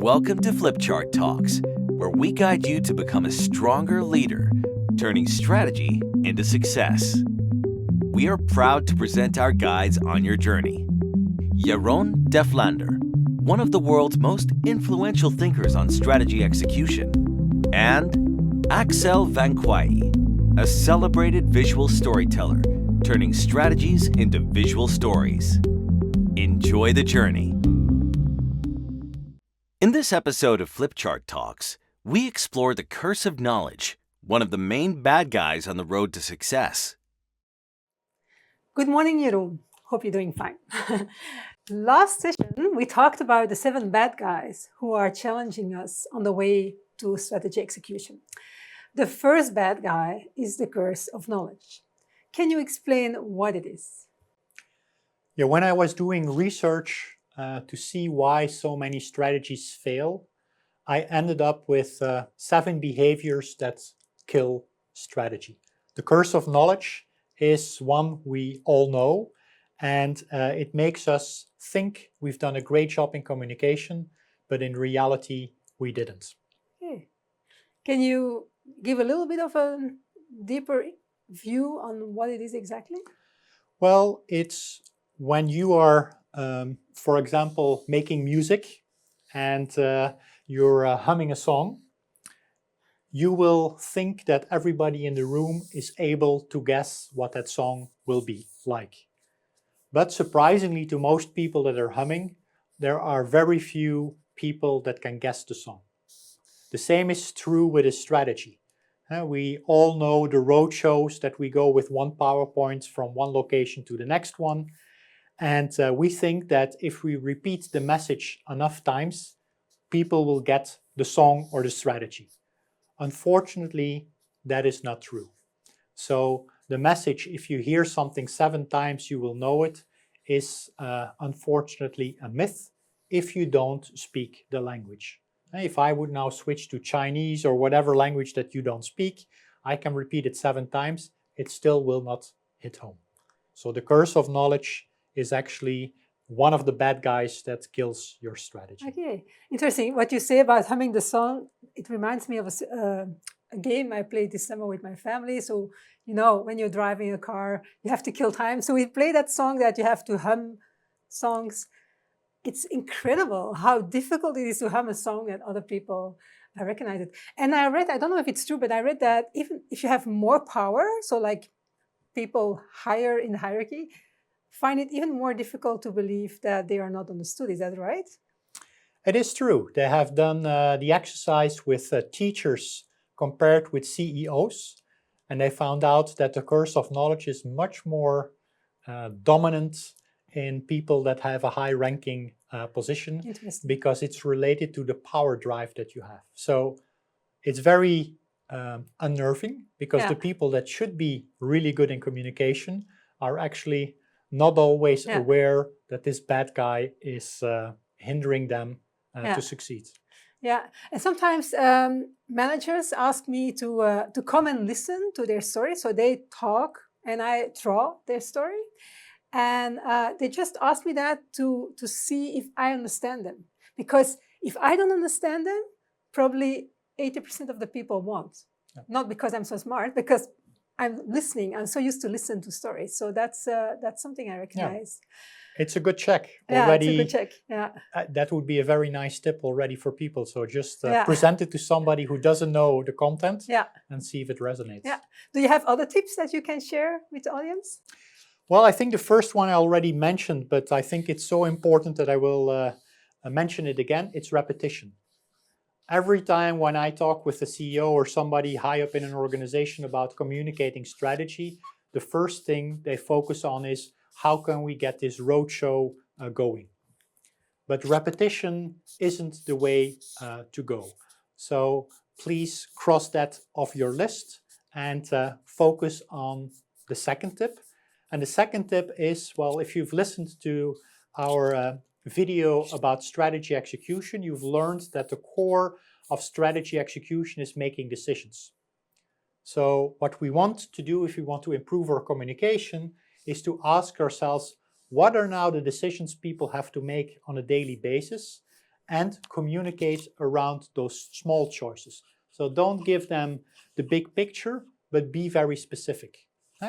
Welcome to Flipchart Talks, where we guide you to become a stronger leader, turning strategy into success. We are proud to present our guides on your journey. Jeroen Deflander, one of the world's most influential thinkers on strategy execution, and Axel Van Quaye, a celebrated visual storyteller, turning strategies into visual stories. Enjoy the journey. In this episode of Flipchart Talks, we explore the curse of knowledge, one of the main bad guys on the road to success. Good morning, Jeroen. Hope you're doing fine. Last session, we talked about the 7 bad guys who are challenging us on the way to strategy execution. The first bad guy is the curse of knowledge. Can you explain what it is? Yeah, when I was doing research to see why so many strategies fail, I ended up with 7 behaviors that kill strategy. The curse of knowledge is one we all know, and it makes us think we've done a great job in communication, but in reality, we didn't. Okay. Can you give a little bit of a deeper view on what it is exactly? Well, it's when you are, for example, making music and you're humming a song, you will think that everybody in the room is able to guess what that song will be like. But surprisingly to most people that are humming, there are very few people that can guess the song. The same is true with a strategy. We all know the road shows that we go with one PowerPoint from one location to the next one. And we think that if we repeat the message enough times, people will get the song or the strategy. Unfortunately, that is not true. So the message, if you hear something 7 times, you will know it, is unfortunately a myth if you don't speak the language. If I would now switch to Chinese or whatever language that you don't speak, I can repeat it 7 times, it still will not hit home. So the curse of knowledge is actually one of the bad guys that kills your strategy. Okay, interesting. What you say about humming the song, it reminds me of a game I played this summer with my family. So, you know, when you're driving a car, you have to kill time. So we play that song that you have to hum songs. It's incredible how difficult it is to hum a song that other people recognize it. And I read, I don't know if it's true, but I read that even if you have more power, so like people higher in the hierarchy, find it even more difficult to believe that they are not understood. Is that right? It is true. They have done the exercise with teachers compared with CEOs, and they found out that the curse of knowledge is much more dominant in people that have a high-ranking position because it's related to the power drive that you have. So it's very unnerving because the people that should be really good in communication are actually not always aware that this bad guy is hindering them to succeed. Yeah, and sometimes managers ask me to come and listen to their story. So they talk and I draw their story. And they just ask me that to see if I understand them. Because if I don't understand them, probably 80% of the people won't. Yeah. Not because I'm so smart, because I'm listening. I'm so used to listen to stories. So that's something I recognize. Yeah. It's a good check Yeah, already. it's a good check. Yeah. That would be a very nice tip already for people. So just present it to somebody who doesn't know the content and see if it resonates. Yeah. Do you have other tips that you can share with the audience? Well, I think the first one I already mentioned, but I think it's so important that I will mention it again. It's repetition. Every time when I talk with a CEO or somebody high up in an organization about communicating strategy, the first thing they focus on is how can we get this roadshow going? But repetition isn't the way to go. So please cross that off your list and focus on the second tip. And the second tip is, well, if you've listened to our video about strategy execution, you've learned that the core of strategy execution is making decisions. So what we want to do if we want to improve our communication is to ask ourselves, what are now the decisions people have to make on a daily basis? and communicate around those small choices. So don't give them the big picture, but be very specific.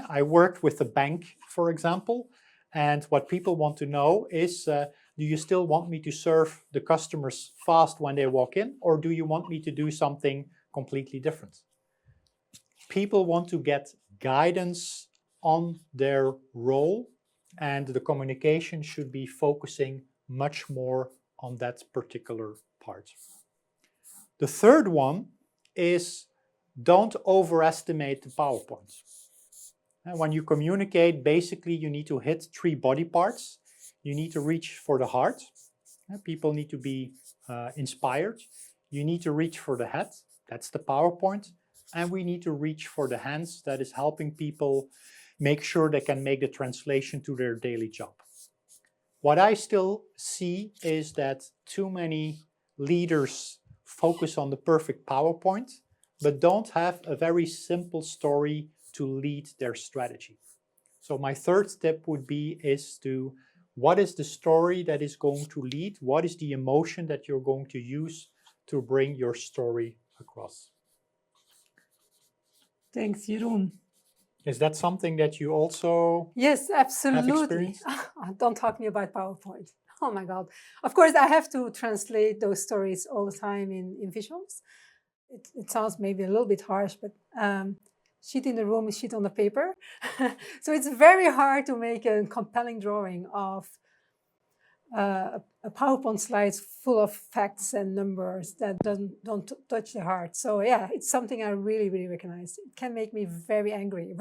I worked with a bank, for example, and what people want to know is, do you still want me to serve the customers fast when they walk in, or do you want me to do something completely different? People want to get guidance on their role, and the communication should be focusing much more on that particular part. The third one is don't overestimate the PowerPoint. And when you communicate, basically you need to hit 3 body parts. You need to reach for the heart. People need to be inspired. You need to reach for the head. That's the PowerPoint. And we need to reach for the hands. That is helping people make sure they can make the translation to their daily job. What I still see is that too many leaders focus on the perfect PowerPoint, but don't have a very simple story to lead their strategy. So my third tip would be what is the story that is going to lead? What is the emotion that you're going to use to bring your story across? Thanks, Jeroen. Is that something that you also Yes, absolutely. experienced? Don't talk to me about PowerPoint. Oh my God. Of course, I have to translate those stories all the time in visuals. It sounds maybe a little bit harsh, but sheet in the room is sheet on the paper. So it's very hard to make a compelling drawing of a PowerPoint slides full of facts and numbers that don't touch the heart. So yeah, it's something I really, really recognize. It can make me very angry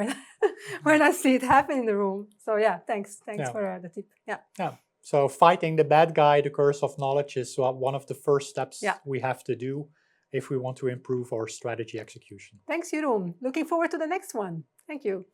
when I see it happen in the room. So yeah, thanks Yeah. for the tip. Yeah. Yeah. So fighting the bad guy, the curse of knowledge, is one of the first steps we have to do if we want to improve our strategy execution. Thanks, Jeroen. Looking forward to the next one. Thank you.